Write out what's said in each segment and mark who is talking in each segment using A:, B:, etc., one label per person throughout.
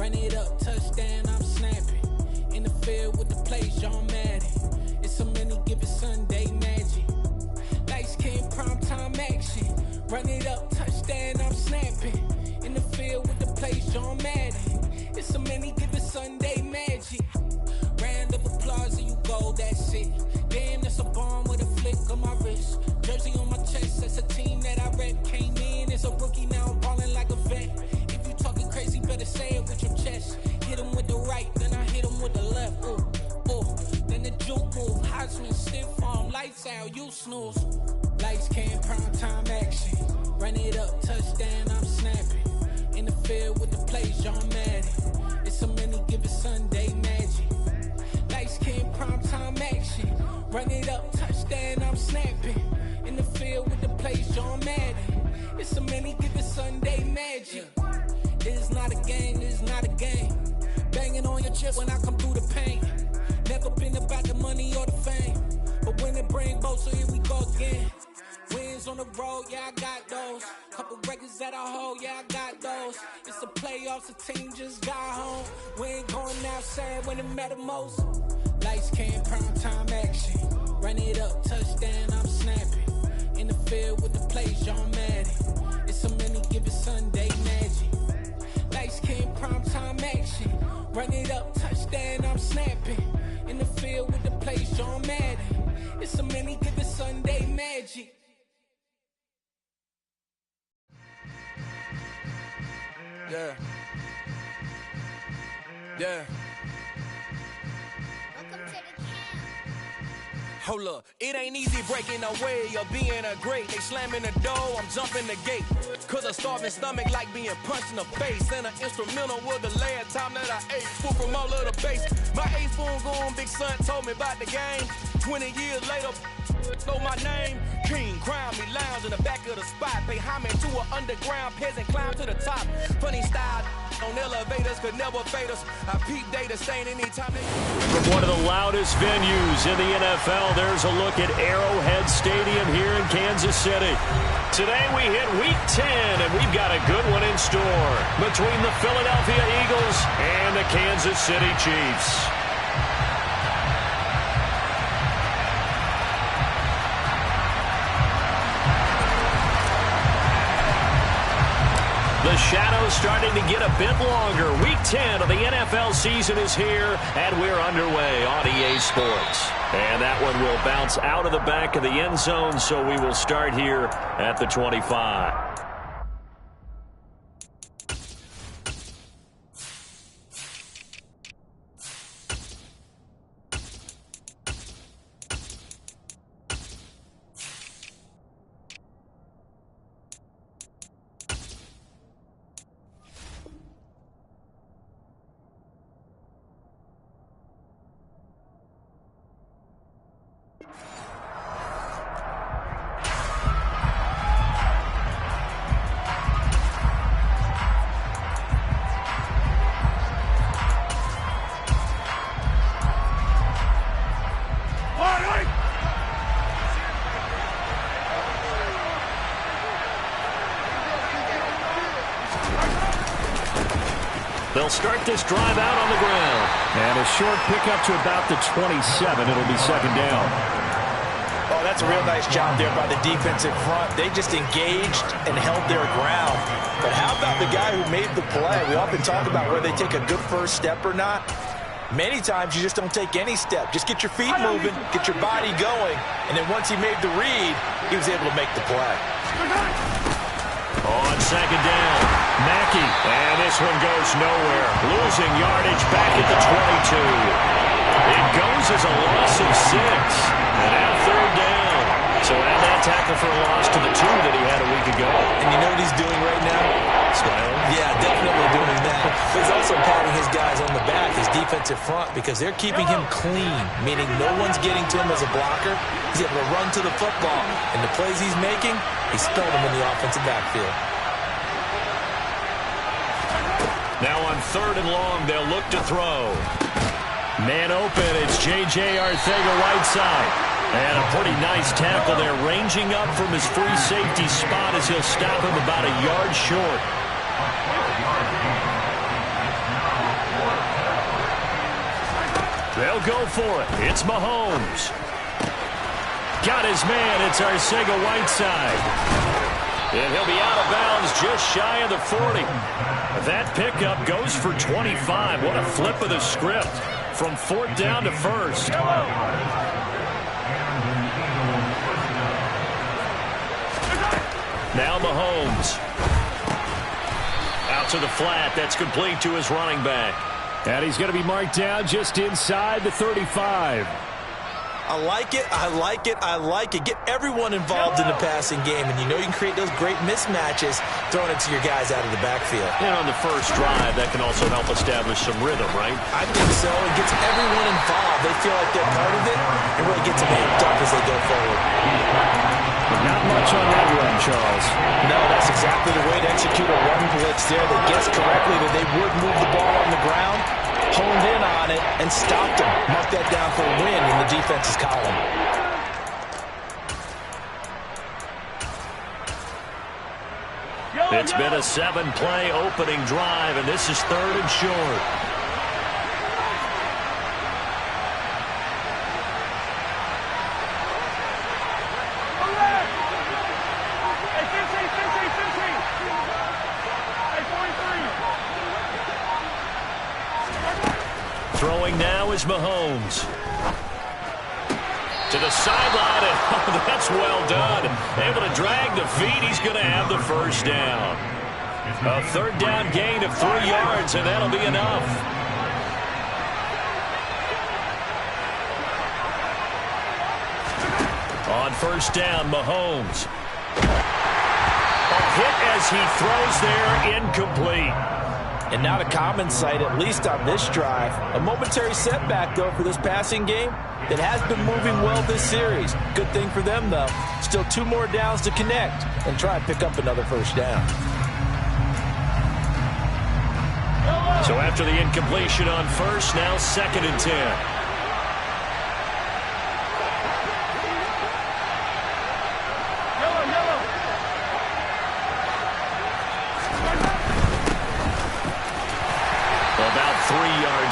A: Run it up, touchdown, I'm snapping. In the field with the plays, John Madden. It's a many given Sunday magic. Lights came primetime action. Run it up, touchdown, I'm snapping. In the field with the plays, John Madden. It's a many given Sunday magic. Round of applause and you go, that's it. Damn, that's a bomb with a flick on my wrist. Jersey on my chest, that's a team that I rep. Came in as a rookie, now I'm ballin' like a vet. If you talking crazy, better say it with your chest. Hit him with the right, then I hit him with the left. Ooh, ooh. Then the juke move, Heisman, stiff arm, lights out, you snooze. Lights came, prime time action. Run it up, touchdown, I'm snapping. In the field with the plays, John Madden. It's a many given Sunday magic. Lights came, prime time action. Run it up, touchdown, I'm snapping. In the field with the plays, John Madden. It's a many given Sunday magic. This is not a game, this is not a game. Banging on your chest when I come through the paint. Never been about the money or the fame. But when it bring both, so here we go again. Wins on the road, yeah, I got those. Couple records that I hold, yeah, I got those. It's the playoffs, the team just got home. We ain't going outside when it matter most. Lights came, prime time action. Run it up, touchdown, I'm snapping. In the field with the plays, John Madden. It's a many given Sunday magic. Lights came, prime time action. Run it up, touchdown, I'm snapping. In the field with the plays, John Madden. It's a many given Sunday magic.
B: Yeah. Yeah. Hold up, it ain't easy breaking away or being a great. They slamming the door, I'm jumping the gate. Cause a starving stomach like being punched in the face. And an instrumental was the last time that I ate. Food from all of the base. My A-spoon going, big son told me about the game. 20 years later, know my name. King, crown me, lounge in the back of the spot. Pay homage to an underground peasant, climb to the top. Funny style on elevators could never fade us. I peep data staying anytime they...
C: From one of the loudest venues in the NFL, there's a look at Arrowhead Stadium here in Kansas City. Today we hit Week 10, and we've got a good one in store between the Philadelphia Eagles and the Kansas City Chiefs. The shadow's starting to get a bit longer. Week 10 of the NFL season is here, and we're underway on EA Sports. And that one will bounce out of the back of the end zone, so we will start here at the 25. They'll start this drive out on the ground. And a short pickup to about the 27. It'll be second down.
D: Oh, that's a real nice job there by the defensive front. They just engaged and held their ground. But how about the guy who made the play? We often talk about whether they take a good first step or not. Many times you just don't take any step. Just get your feet moving, get your body going. And then once he made the read, he was able to make the play.
C: On second down, Mackey, and this one goes nowhere. Losing yardage back at the 22. It goes as a loss of 6. And now third down. So add that tackle for a loss to the 2 that he had a week ago.
D: And you know what he's doing right now?
C: Smiling?
D: Yeah, definitely doing that. He's also patting his guys on the back, his defensive front, because they're keeping him clean, meaning no one's getting to him as a blocker. He's able to run to the football. And the plays he's making, he's spelled them in the offensive backfield.
C: Now on third and long, they'll look to throw. Man open, it's J.J. Arcega right side. And a pretty nice tackle there, ranging up from his free safety spot as he'll stop him about a yard short. They'll go for it. It's Mahomes. Got his man. It's Arcega-Whiteside. And he'll be out of bounds just shy of the 40. That pickup goes for 25. What a flip of the script from 4th down to 1st. Now Mahomes. Out to the flat. That's complete to his running back. And he's going to be marked down just inside the 35.
D: I like it, I like it, I like it. Get everyone involved in the passing game, and you know you can create those great mismatches throwing it to your guys out of the backfield.
C: And on the first drive, that can also help establish some rhythm, right?
D: I think so. It gets everyone involved. They feel like they're part of it, and really gets them amped up as they go forward.
C: Not much on that run, Charles.
D: No, that's exactly the way to execute a run blitz there. They guessed correctly that they would move the ball on the ground, honed in on it, and stopped them. Mark that down for a win in the defense's column.
C: It's been a 7-play opening drive, and this is 3rd and short. Throwing now is Mahomes. To the sideline, and oh, that's well done. Able to drag the feet. He's going to have the first down. A 3rd down gain of 3 yards, and that'll be enough. On 1st down, Mahomes. A hit as he throws there, incomplete.
D: And not a common sight, at least on this drive. A momentary setback, though, for this passing game that has been moving well this series. Good thing for them, though. Still 2 more downs to connect and try and pick up another first down.
C: So after the incompletion on 1st, now 2nd and 10.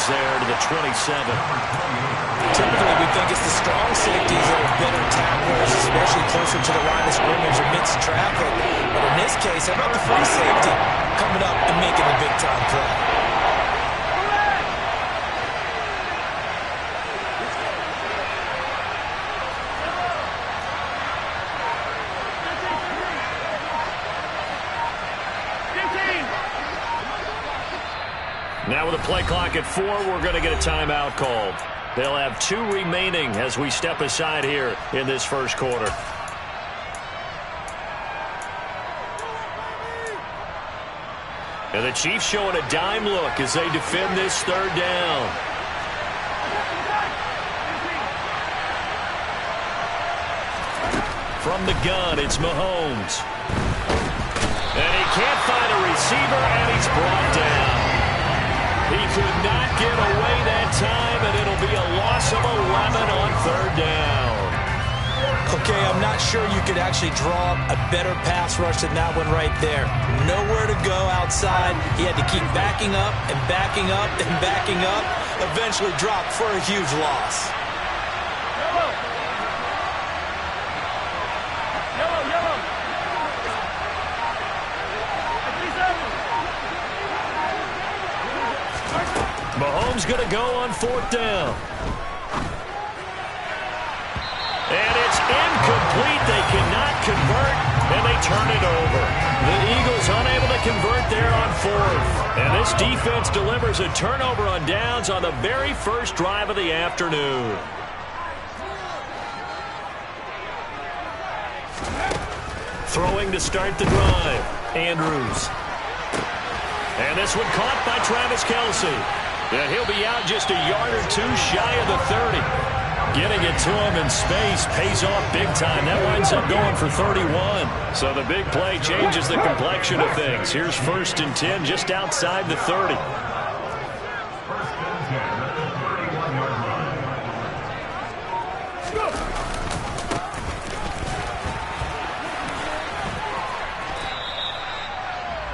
C: There to the 27.
D: Typically, we think it's the strong safeties that are better tacklers, especially closer to the line of scrimmage amidst traffic. But in this case, how about the free safety coming up and making the big-time play?
C: Now with a play clock at 4, we're going to get a timeout called. They'll have 2 remaining as we step aside here in this first quarter. And the Chiefs showing a dime look as they defend this 3rd down. From the gun, it's Mahomes. And he can't find a receiver, and he's brought down. He could not get away that time, and it'll be a loss of 11 on 3rd down.
D: Okay, I'm not sure you could actually draw a better pass rush than that one right there. Nowhere to go outside. He had to keep backing up and backing up and backing up. Eventually dropped for a huge loss.
C: Mahomes going to go on 4th down. And it's incomplete. They cannot convert, and they turn it over. The Eagles unable to convert there on 4th. And this defense delivers a turnover on downs on the very first drive of the afternoon. Throwing to start the drive, Andrews. And this one caught by Travis Kelce. And he'll be out just a yard or 2 shy of the 30. Getting it to him in space pays off big time. That winds up going for 31. So the big play changes the complexion of things. Here's 1st and 10 just outside the 30.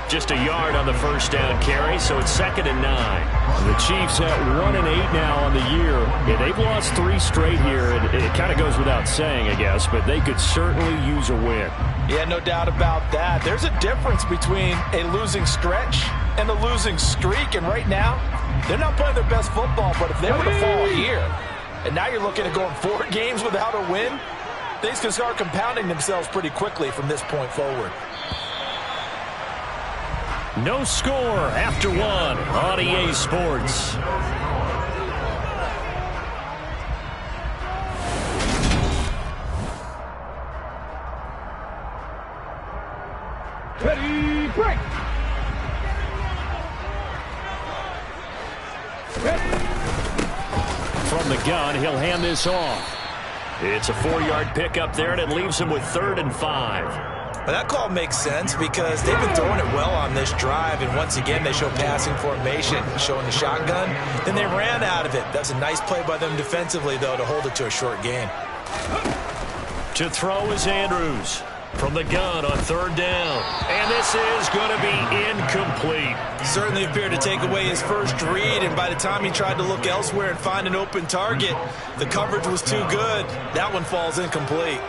C: Just a yard on the first down carry, so it's 2nd and 9.
E: The Chiefs at 1-8 now on the year. Yeah, they've lost 3 straight here. It kind of goes without saying, I guess, but they could certainly use a win.
D: Yeah, no doubt about that. There's a difference between a losing stretch and a losing streak, and right now, they're not playing their best football, but if they were to fall here, and now you're looking at going 4 games without a win, things can start compounding themselves pretty quickly from this point forward.
C: No score after 1 on EA Sports.
E: Ready, break!
C: From the gun, he'll hand this off. It's a 4-yard pickup there, and it leaves him with 3rd and 5.
D: Well, that call makes sense because they've been throwing it well on this drive, and once again they show passing formation, showing the shotgun. Then they ran out of it. That's a nice play by them defensively, though, to hold it to a short gain.
C: To throw is Andrews. From the gun on 3rd down. And this is going to be incomplete.
D: Certainly appeared to take away his first read, and by the time he tried to look elsewhere and find an open target, the coverage was too good. That one falls incomplete.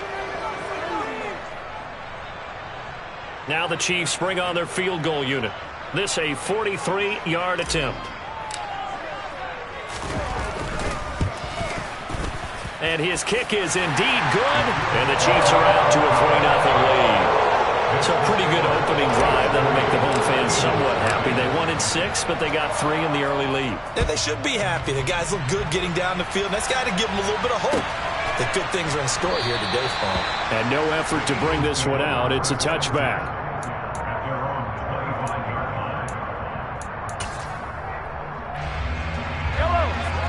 C: Now the Chiefs bring on their field goal unit. This a 43-yard attempt. And his kick is indeed good. And the Chiefs are out to a 3-0 lead. It's a pretty good opening drive that'll make the home fans somewhat happy. They wanted 6, but they got 3 in the early lead.
D: Yeah, they should be happy. The guys look good getting down the field. That's got to give them a little bit of hope that good things are in store here today for them.
C: And no effort to bring this one out. It's a touchback.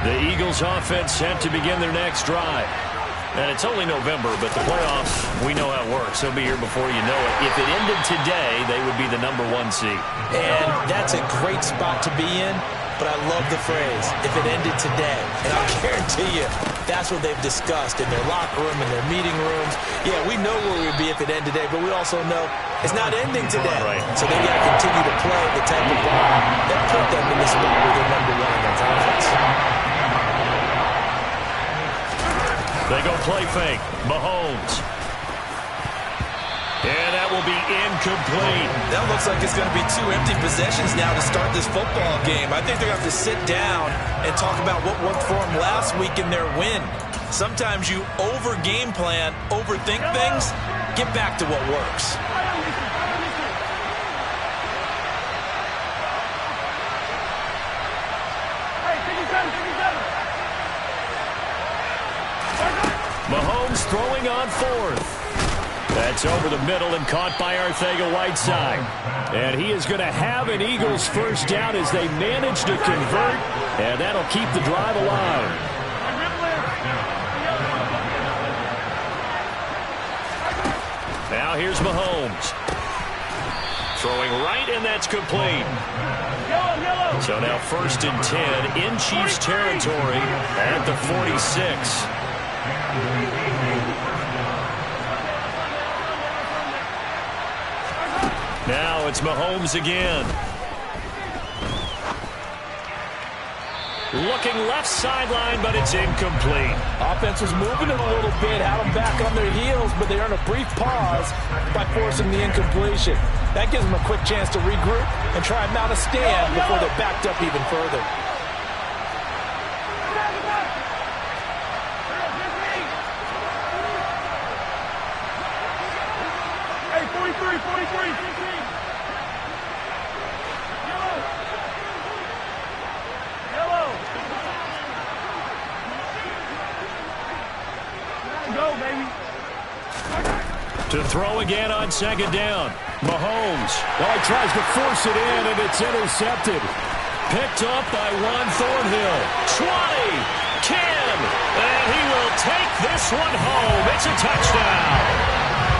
C: The Eagles offense set to begin their next drive. And it's only November, but the playoffs, we know how it works. They'll be here before you know it. If it ended today, they would be the #1 seed.
D: And that's a great spot to be in, but I love the phrase, if it ended today. And I guarantee you, that's what they've discussed in their locker room, in their meeting rooms. Yeah, we know where we'd be if it ended today, but we also know it's not ending today.
C: Right.
D: So they got to continue to play the type of ball that put them in the spot where they're #1 in their conference.
C: They go play fake. Mahomes. And that will be incomplete.
D: That looks like it's going to be 2 empty possessions now to start this football game. I think they're going to have to sit down and talk about what worked for them last week in their win. Sometimes you over-game plan, overthink things. Get back to what works.
C: Mahomes throwing on 4th. That's over the middle and caught by Arcega-Whiteside. And he is going to have an Eagles first down as they manage to convert. And that'll keep the drive alive. Now here's Mahomes. Throwing right, and that's complete. So now 1st and 10 in Chiefs territory at the 46. Now it's Mahomes again. Looking left sideline, but it's incomplete.
D: Offense was moving it a little bit, had them back on their heels, but they earned a brief pause by forcing the incompletion. That gives them a quick chance to regroup and try and mount a stand before they're backed up even further.
E: Hey, 43, 43, 15. Go, baby.
C: To throw again on 2nd down. Mahomes. Oh, he tries to force it in, and it's intercepted. Picked up by Juan Thornhill. 20, 10, and he will take this one home. It's a touchdown.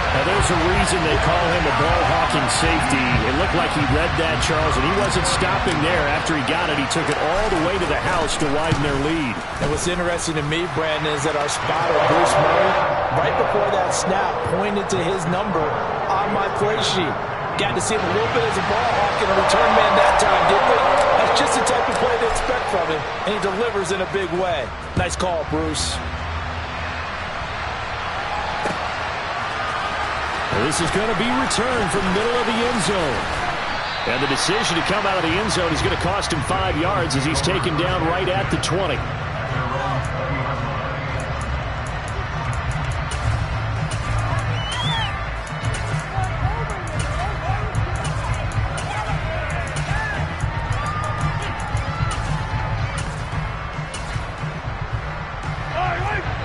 E: Now, there's a reason they call him a ball-hawking safety. It looked like he read that, Charles, and he wasn't stopping there. After he got it, he took it all the way to the house to widen their lead.
D: And what's interesting to me, Brandon, is that our spotter, Bruce Murray, right before that snap, pointed to his number on my play sheet. Got to see him a little bit as a ball hawk and a return man that time, didn't we? That's just the type of play to expect from him, and he delivers in a big way. Nice call, Bruce.
E: This is going to be returned from the middle of the end zone. And the decision to come out of the end zone is going to cost him 5 yards as he's taken down right at the 20.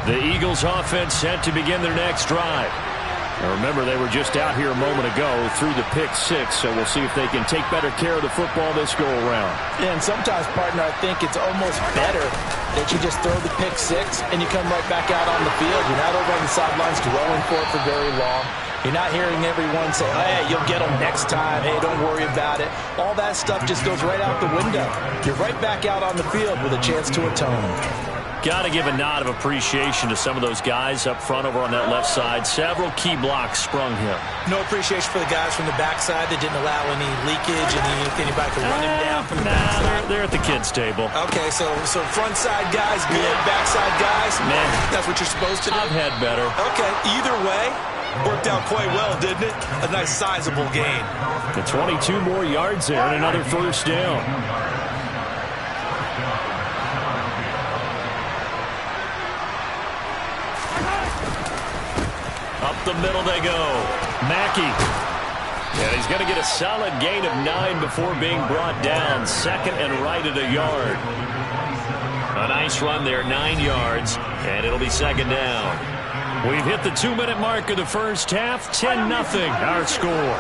E: The Eagles offense set to begin their next drive. Now remember, they were just out here a moment ago through the pick six, so we'll see if they can take better care of the football this go-around.
D: And sometimes, partner, I think it's almost better that you just throw the pick six and you come right back out on the field. You're not over on the sidelines dwelling for it for very long. You're not hearing everyone say, oh, hey, you'll get them next time. Hey, don't worry about it. All that stuff just goes right out the window. You're right back out on the field with a chance to atone.
E: Got to give a nod of appreciation to some of those guys up front over on that left side. Several key blocks sprung him.
D: No appreciation for the guys from the backside that didn't allow any leakage and anybody could run him down from the backside.
E: They're at the kids' table.
D: Okay, so front side guys good, backside guys, that's what you're supposed to do?
E: I've had better.
D: Okay, either way, worked out quite well, didn't it? A nice sizable gain.
E: The 22 more yards there and another first down. Up the middle they go. Mackey. And he's going to get a solid gain of 9 before being brought down. Second and right at a yard. A nice run there, 9 yards, and it'll be second down. We've hit the 2-minute mark of the first half. 10-0 our score.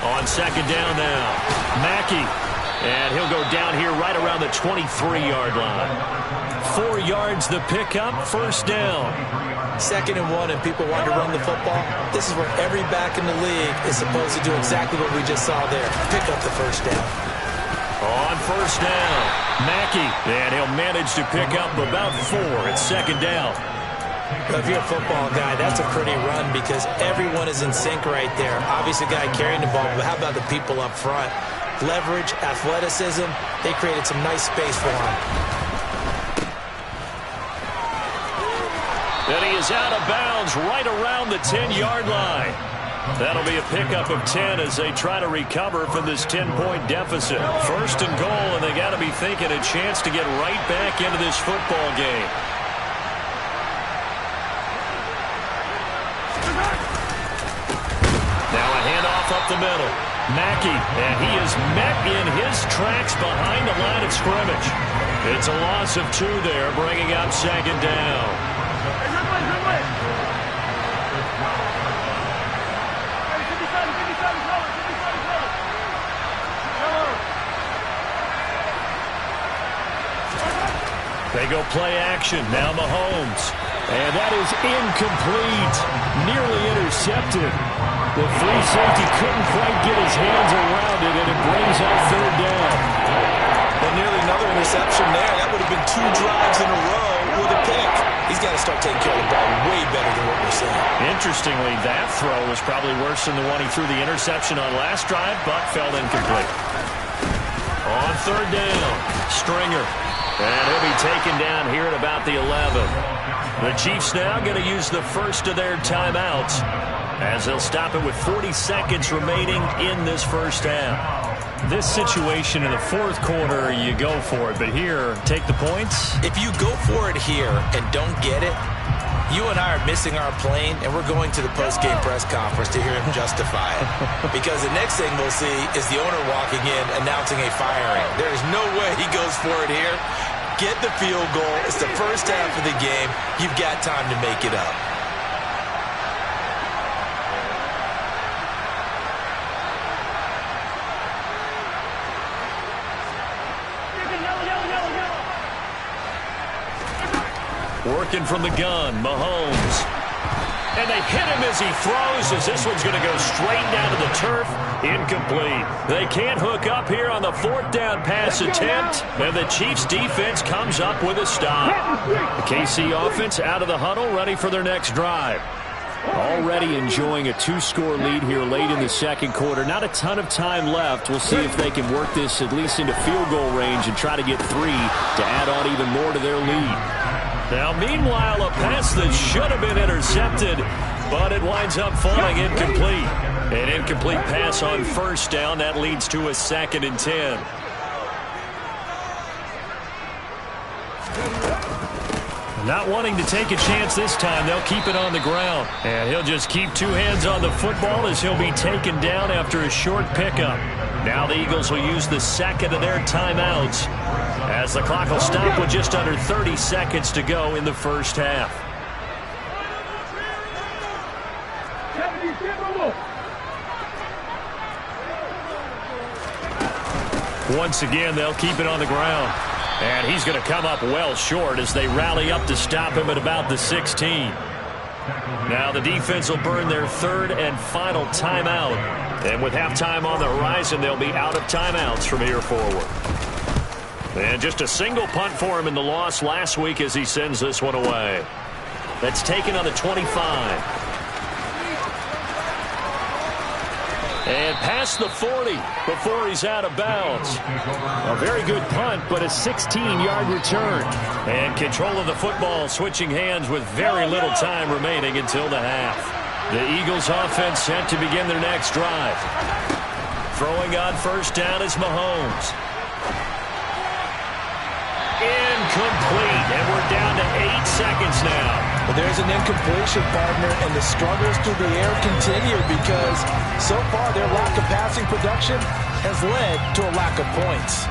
E: On second down now, Mackey. And he'll go down here right around the 23-yard line. 4 yards the pickup, first down.
D: 2nd and 1, and people want to run the football. This is where every back in the league is supposed to do exactly what we just saw there. Pick up the first down.
E: On first down, Mackey. And he'll manage to pick up about 4 at second down.
D: Well, if you're a football guy, that's a pretty run because everyone is in sync right there. Obviously, the guy carrying the ball, but how about the people up front? Leverage, athleticism, they created some nice space for him.
E: And he is out of bounds right around the 10-yard line. That'll be a pickup of 10 as they try to recover from this 10-point deficit. First and goal, and they got to be thinking a chance to get right back into this football game. Now a handoff up the middle. Mackey, and he is met in his tracks behind the line of scrimmage. It's a loss of 2 there, bringing up second down. They go play action. Now Mahomes. And that is incomplete. Nearly intercepted. The free safety couldn't quite get his hands around it, and it brings up third down.
D: Well, nearly another interception there. That would have been 2 drives in a row with a pick. He's got to start taking care of the ball way better than what we're seeing.
E: Interestingly, that throw was probably worse than the one he threw the interception on last drive, but fell incomplete. On third down, Stringer. And he'll be taken down here at about the 11. The Chiefs now going to use the first of their timeouts as they'll stop it with 40 seconds remaining in this first half. This situation in the fourth quarter, you go for it. But here, take the points.
D: If you go for it here and don't get it, you and I are missing our plane, and we're going to the post-game press conference to hear him justify it. Because the next thing we'll see is the owner walking in announcing a firing. There is no way he goes for it here. Get the field goal. It's the first half of the game. You've got time to make it up.
E: Working from the gun, Mahomes. And they hit him as he throws, as this one's going to go straight down to the turf.
C: Incomplete. They can't hook up here on the 4th down pass attempt, and the Chiefs defense comes up with a stop. The KC offense out of the huddle, ready for their next drive. Already enjoying a 2-score lead here late in the second quarter. Not a ton of time left. We'll see if they can work this at least into field goal range and try to get 3 to add on even more to their lead. Now, meanwhile, a pass that should have been intercepted, but it winds up falling incomplete. An incomplete pass on 1st down. That leads to a 2nd and 10. Not wanting to take a chance this time, they'll keep it on the ground. And he'll just keep 2 hands on the football as he'll be taken down after a short pickup. Now the Eagles will use the 2nd of their timeouts as the clock will stop with just under 30 seconds to go in the first half. Once again, they'll keep it on the ground. And he's going to come up well short as they rally up to stop him at about the 16. Now the defense will burn their 3rd and final timeout. And with halftime on the horizon, they'll be out of timeouts from here forward. And just a single punt for him in the loss last week as he sends this one away. That's taken on the 25. And past the 40 before he's out of bounds. A very good punt, but a 16-yard return. And control of the football switching hands with very little time remaining until the half. The Eagles offense set to begin their next drive. Throwing on 1st down is Mahomes. Incomplete, and we're down to 8 seconds now.
D: But there's an incompletion, partner, and the struggles through the air continue because so far their lack of passing production has led to a lack of points.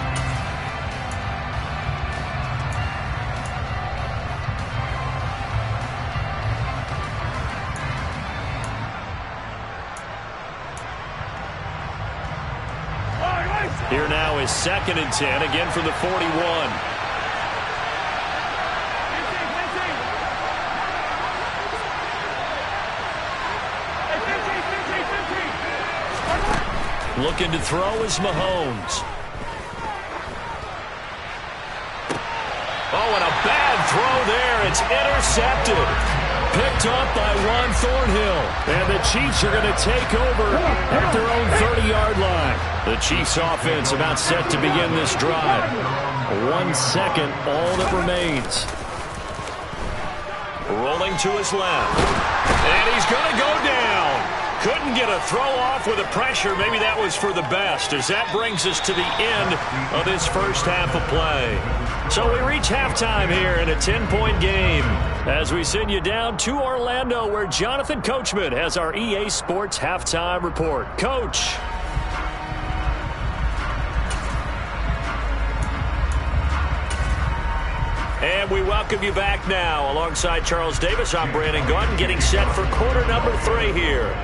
C: Here now is 2nd and 10, again from the 41. Looking to throw is Mahomes. Oh, and a bad throw there. It's intercepted. Picked up by Juan Thornhill. And the Chiefs are going to take over at their own 30-yard line. The Chiefs offense about set to begin this drive. 1 second, all that remains. Rolling to his left. And he's going to go down. Couldn't get a throw off with the pressure. Maybe that was for the best, as that brings us to the end of this first half of play. So we reach halftime here in a 10-point game as we send you down to Orlando, where Jonathan Coachman has our EA Sports halftime report. Coach. And we welcome you back now. Alongside Charles Davis, I'm Brandon Gordon, getting set for quarter number 3 here.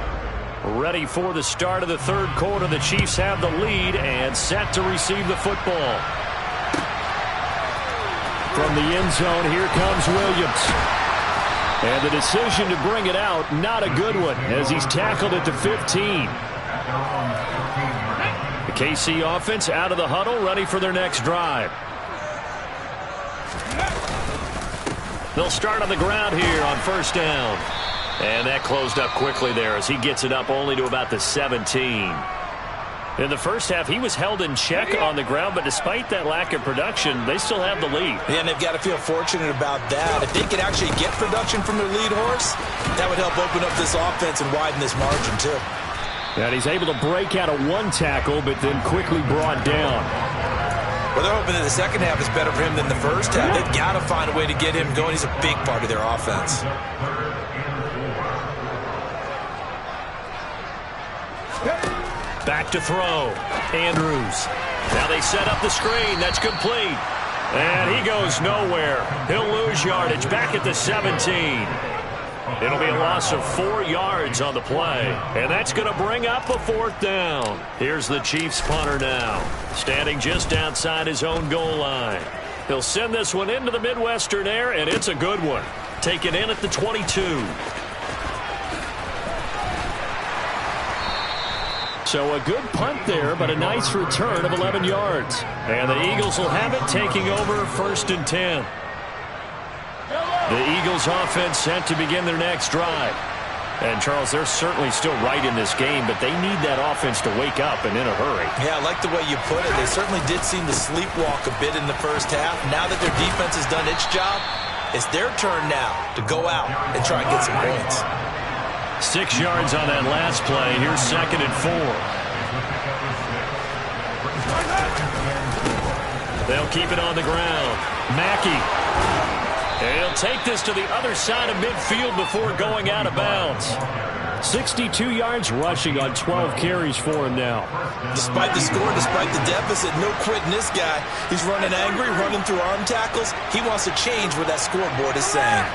C: Ready for the start of the 3rd quarter. The Chiefs have the lead and set to receive the football. From the end zone, here comes Williams. And the decision to bring it out, not a good one, as he's tackled at the 15. The KC offense out of the huddle, ready for their next drive. They'll start on the ground here on 1st down. And that closed up quickly there as he gets it up only to about the 17. In the first half, he was held in check on the ground, but despite that lack of production, they still have the lead.
D: Yeah, and they've got to feel fortunate about that. If they could actually get production from their lead horse, that would help open up this offense and widen this margin, too.
C: And he's able to break out of 1 tackle, but then quickly brought down.
D: Well, they're hoping that the second half is better for him than the first half. They've got to find a way to get him going. He's a big part of their offense.
C: Back to throw. Andrews. Now they set up the screen. That's complete. And he goes nowhere. He'll lose yardage back at the 17. It'll be a loss of 4 yards on the play. And that's going to bring up a 4th down. Here's the Chiefs punter now, standing just outside his own goal line. He'll send this one into the Midwestern air, and it's a good one. Taken in at the 22. So a good punt there, but a nice return of 11 yards. And the Eagles will have it, taking over 1st and 10. The Eagles offense set to begin their next drive. And, Charles, they're certainly still right in this game, but they need that offense to wake up and in a hurry.
D: Yeah, I like the way you put it. They certainly did seem to sleepwalk a bit in the first half. Now that their defense has done its job, it's their turn now to go out and try and get some points.
C: 6 yards on that last play. Here's 2nd and 4. They'll keep it on the ground. Mackey. And he'll take this to the other side of midfield before going out of bounds. 62 yards rushing on 12 carries for him now.
D: Despite the score, despite the deficit, no quitting this guy. He's running angry, running through arm tackles. He wants to change what that scoreboard is saying.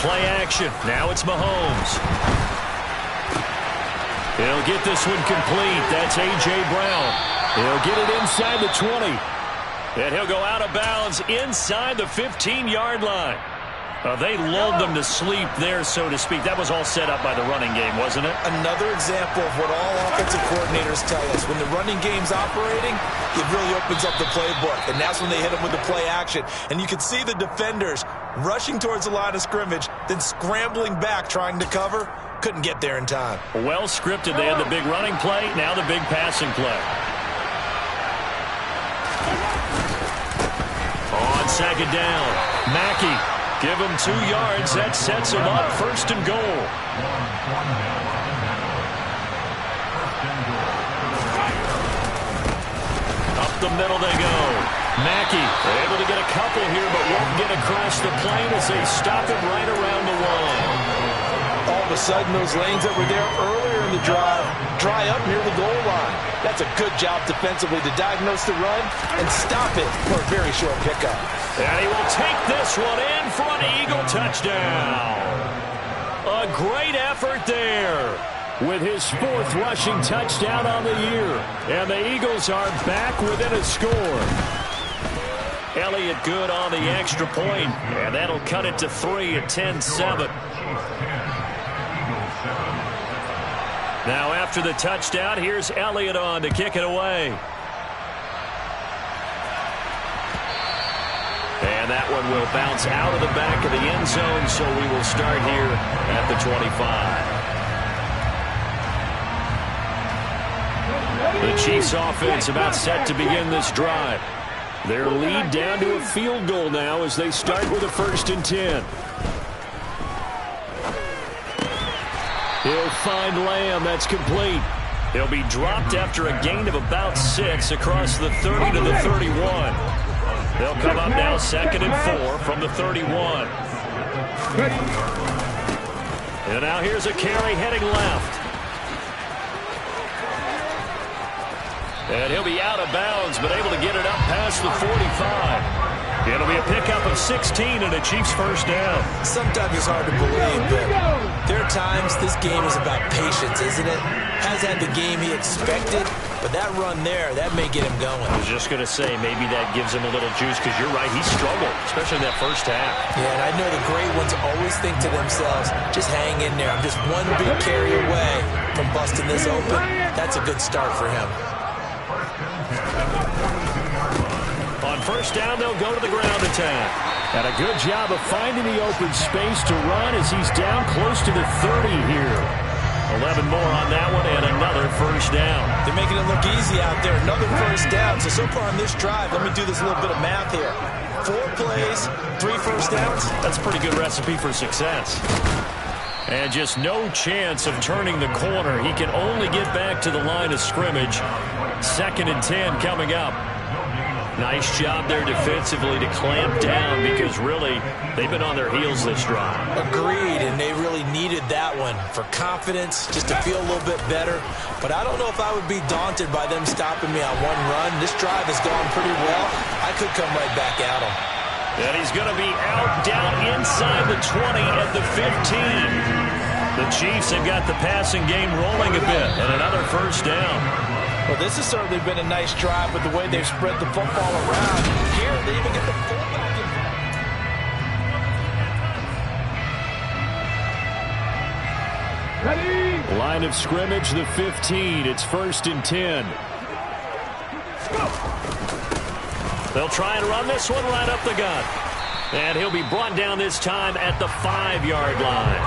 C: Play action. Now it's Mahomes. He'll get this one complete. That's A.J. Brown. He'll get it inside the 20. And he'll go out of bounds inside the 15-yard line. They lulled them to sleep there, so to speak. That was all set up by the running game, wasn't it?
D: Another example of what all offensive coordinators tell us. When the running game's operating, it really opens up the playbook. And that's when they hit them with the play action. And you can see the defenders rushing towards the line of scrimmage, then scrambling back trying to cover. Couldn't get there in time.
C: Well scripted. They had the big running play, now the big passing play. On 2nd down, Mackey. Give him 2 yards. That sets him up 1st and goal. Up the middle they go. Mackey able to get a couple here, but won't get across the plane as they stop it right around the line.
D: All of a sudden, those lanes that were there earlier in the drive dry up near the goal line. That's a good job defensively to diagnose the run and stop it for a very short pickup.
C: And he will take this one in for an Eagle touchdown. A great effort there with his 4th rushing touchdown on the year. And the Eagles are back within a score. Elliott good on the extra point, and that'll cut it to 3 at 10-7. Now after the touchdown, here's Elliott on to kick it away. And that one will bounce out of the back of the end zone, so we will start here at the 25. The Chiefs offense about set to begin this drive. Their lead down to a field goal now as they start with a 1st and 10. He'll find Lamb. That's complete. He'll be dropped after a gain of about 6 across the 30 to the 31. They'll come up now 2nd and 4 from the 31. And now here's a carry heading left. And he'll be out of bounds, but able to get it up past the 45. It'll be a pickup of 16 and a Chiefs 1st down.
D: Sometimes it's hard to believe, but there are times this game is about patience, isn't it? Has had the game he expected, but that run there, that may get him going.
C: I was just going to say, maybe that gives him a little juice, because you're right, he struggled, especially in that first half.
D: Yeah, and I know the great ones always think to themselves, just hang in there. I'm just one big carry away from busting this open. That's a good start for him.
C: On 1st down, they'll go to the ground attack. And a good job of finding the open space to run as he's down close to the 30 here. 11 more on that one and another 1st down.
D: They're making it look easy out there. Another 1st down. So far on this drive, let me do this little bit of math here. 4 plays, 3 1st downs.
C: That's a pretty good recipe for success. And just no chance of turning the corner. He can only get back to the line of scrimmage. 2nd and 10 coming up. Nice job there defensively to clamp down, because really they've been on their heels this drive.
D: Agreed, and they really needed that one for confidence, just to feel a little bit better. But I don't know if I would be daunted by them stopping me on one run. This drive has gone pretty well. I could come right back at them.
C: And he's going to be out down inside the 20 at the 15. The Chiefs have got the passing game rolling a bit, and another 1st down.
D: Well, this has certainly been a nice drive with the way they've spread the football around. Here, they even get the fullback
C: Line of scrimmage, the 15. It's 1st and 10. They'll try and run this one right up the gut. And he'll be brought down this time at the 5-yard line.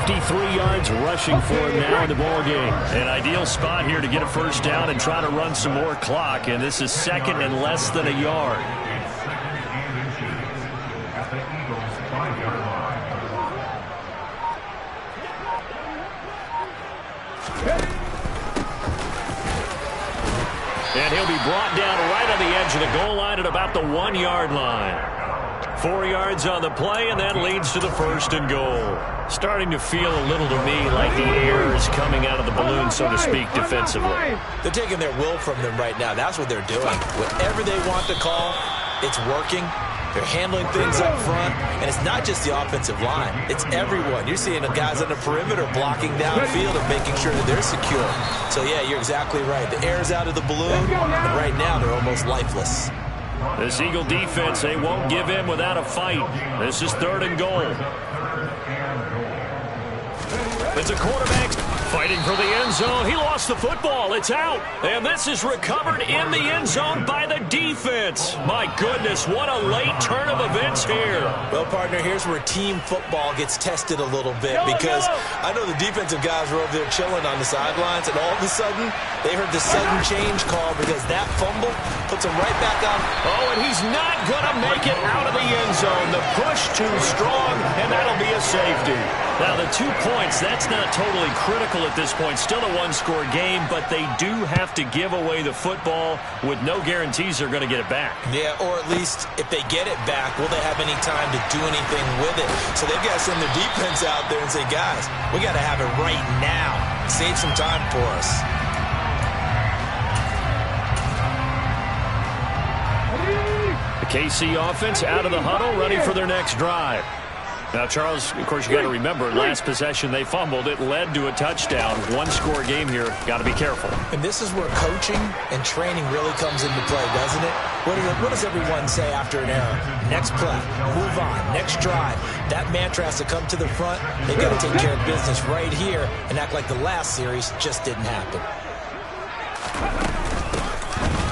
C: 53 yards rushing for him now in the ballgame. An ideal spot here to get a first down and try to run some more clock. And this is 2nd and less than a yard. And he'll be brought down right on the edge of the goal line at about the 1-yard line. 4 yards on the play, and that leads to the 1st and goal. Starting to feel a little to me like the air is coming out of the balloon, so to speak, defensively.
D: They're taking their will from them right now. That's what they're doing. Whatever they want to call, it's working. They're handling things up front, and it's not just the offensive line. It's everyone. You're seeing the guys on the perimeter blocking downfield and making sure that they're secure. So, yeah, you're exactly right. The air's out of the balloon, and right now they're almost lifeless.
C: This Eagle defense, they won't give in without a fight. This is 3rd and goal. It's a quarterback fighting for the end zone. He lost the football. It's out. And this is recovered in the end zone by the defense. My goodness, what a late turn of events here.
D: Well, partner, here's where team football gets tested a little bit because I know the defensive guys were over there chilling on the sidelines, and all of a sudden they heard the sudden change call because that fumble puts him right back on.
C: Oh, and he's not going to make it out of the end zone. The push too strong, and that'll be a safety. Now, the 2 points, that's not totally critical at this point. Still a one-score game, but they do have to give away the football with no guarantees they're going to get it back.
D: Yeah, or at least if they get it back, will they have any time to do anything with it? So they've got to send their defense out there and say, guys, we got to have it right now. Save some time for us.
C: The KC offense out of the huddle, ready for their next drive. Now, Charles, of course, you got to remember, last possession they fumbled. It led to a touchdown. One-score game here. Got to be careful.
D: And this is where coaching and training really comes into play, doesn't it? What does everyone say after an error? Next play, move on, next drive. That mantra has to come to the front. They've got to take care of business right here and act like the last series just didn't happen.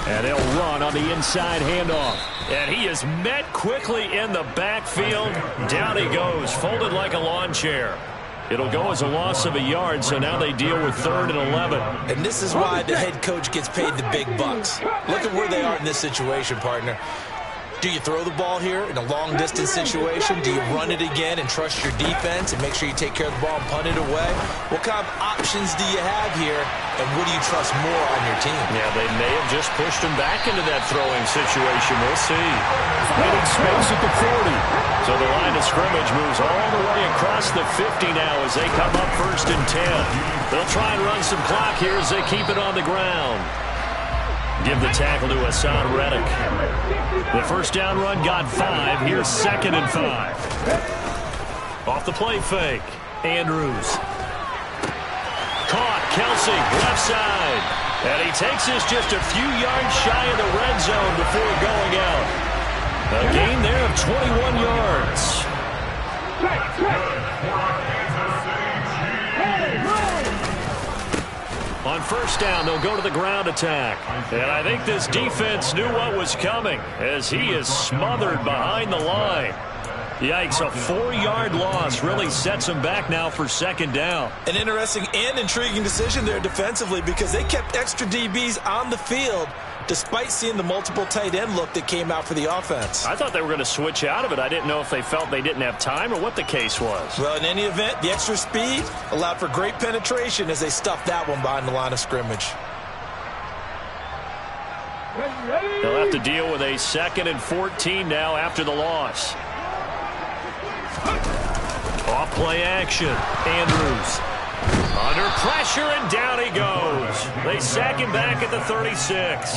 C: And they'll run on the inside handoff. And he is met quickly in the backfield. Down he goes, folded like a lawn chair. It'll go as a loss of a yard, so now they deal with 3rd and 11.
D: And this is why the head coach gets paid the big bucks. Look at where they are in this situation, partner. Do you throw the ball here in a long-distance situation? Do you run it again and trust your defense and make sure you take care of the ball and punt it away? What kind of options do you have here, and what do you trust more on your team?
C: Yeah, they may have just pushed him back into that throwing situation. We'll see. Finding space at the 40. So the line of scrimmage moves all the way across the 50 now as they come up 1st and 10. They'll try and run some clock here as they keep it on the ground. Give the tackle to Hassan Reddick. The first down run got 5. Here's 2nd and 5. Off the play fake. Andrews. Caught. Kelsey, left side. And he takes this just a few yards shy of the red zone before going out. A gain there of 21 yards. On first down, they'll go to the ground attack. And I think this defense knew what was coming as he is smothered behind the line. Yikes, a 4-yard loss really sets him back now for 2nd down.
D: An interesting and intriguing decision there defensively because they kept extra DBs on the field despite seeing the multiple tight end look that came out for the offense.
C: I thought they were going to switch out of it. I didn't know if they felt they didn't have time or what the case was.
D: Well, in any event, the extra speed allowed for great penetration as they stuffed that one behind the line of scrimmage.
C: They'll have to deal with a 2nd and 14 now after the loss. Off play action. Andrews. Under pressure, and down he goes. They sack him back at the 36.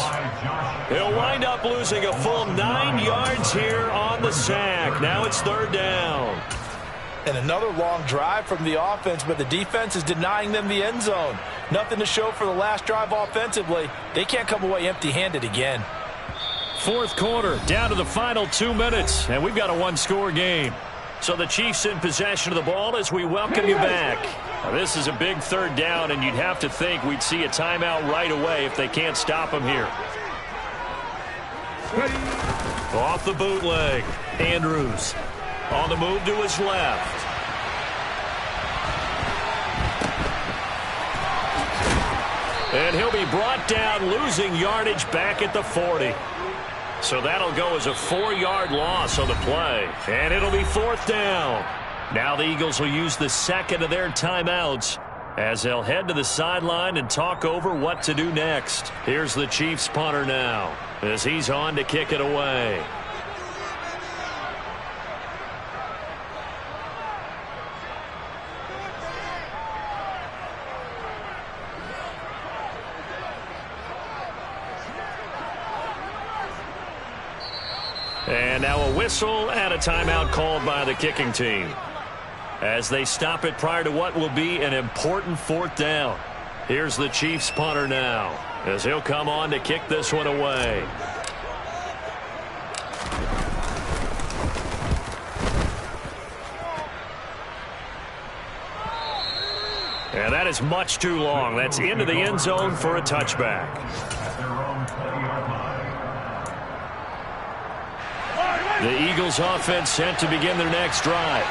C: He'll wind up losing a full 9 yards here on the sack. Now it's 3rd down.
D: And another long drive from the offense, but the defense is denying them the end zone. Nothing to show for the last drive offensively. They can't come away empty-handed again.
C: 4th quarter, down to the final 2 minutes, and we've got a one-score game. So the Chiefs in possession of the ball as we welcome you back. Now, this is a big third down, and you'd have to think we'd see a timeout right away if they can't stop him here. Off the bootleg. Andrews on the move to his left. And he'll be brought down, losing yardage back at the 40. So that'll go as a 4-yard loss on the play. And it'll be 4th down. Now the Eagles will use the second of their timeouts as they'll head to the sideline and talk over what to do next. Here's the Chiefs punter now as he's on to kick it away. And now a whistle and a timeout called by the kicking team as they stop it prior to what will be an important 4th down. Here's the Chiefs punter now as he'll come on to kick this one away. And that is much too long. That's into the end zone for a touchback. The Eagles offense set to begin their next drive.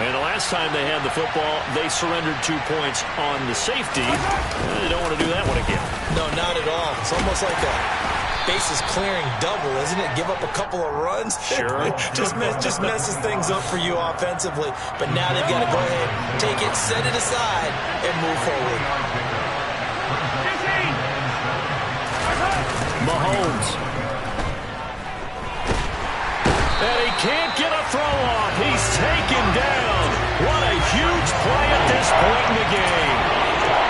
C: And the last time they had the football, they surrendered 2 points on the safety. They don't want to do that one again.
D: No, not at all. It's almost like a bases clearing double, isn't it? Give up a couple of runs.
C: Sure.
D: just messes things up for you offensively. But now they've got to go ahead, take it, set it aside, and move forward.
C: Mahomes. And he can't get a throw off. He's taken down. What a huge play at this point in the game.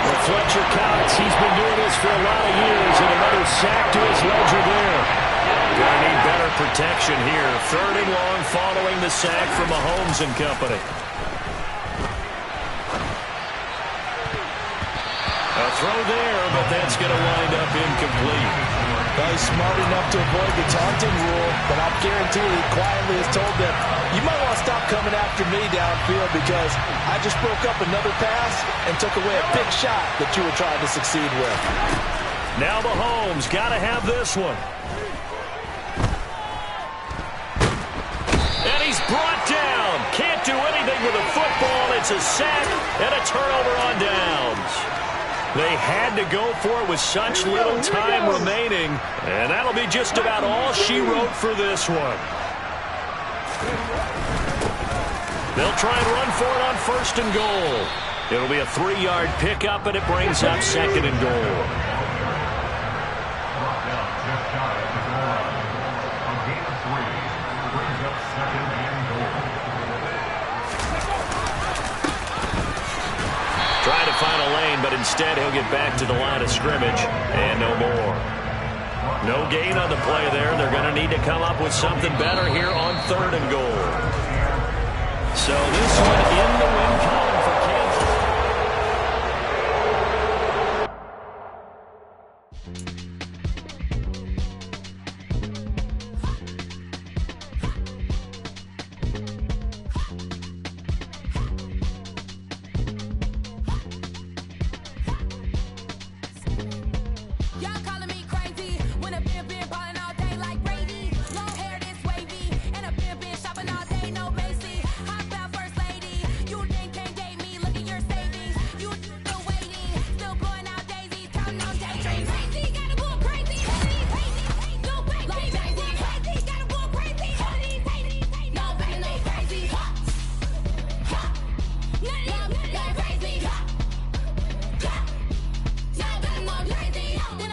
C: Well, Fletcher Cox, he's been doing this for a lot of years, and another sack to his ledger there. Gonna need better protection here. 3rd and long following the sack from Mahomes and company. A throw there, but that's going to wind up incomplete.
D: Well, he's smart enough to avoid the taunting rule, but I'm guaranteed he quietly has told them, you might want to stop coming after me downfield because I just broke up another pass and took away a big shot that you were trying to succeed with.
C: Now Mahomes got to have this one. And he's brought down. Can't do anything with a football. It's a sack and a turnover on downs. They had to go for it with such little time remaining, and that'll be just about all she wrote for this one. They'll try and run for it on 1st and goal. It'll be a 3-yard pickup, and it brings up 2nd and goal. Trying to find a lane, but instead he'll get back to the line of scrimmage, and no more. No gain on the play there. They're going to need to come up with something better here on 3rd and goal. So this one in the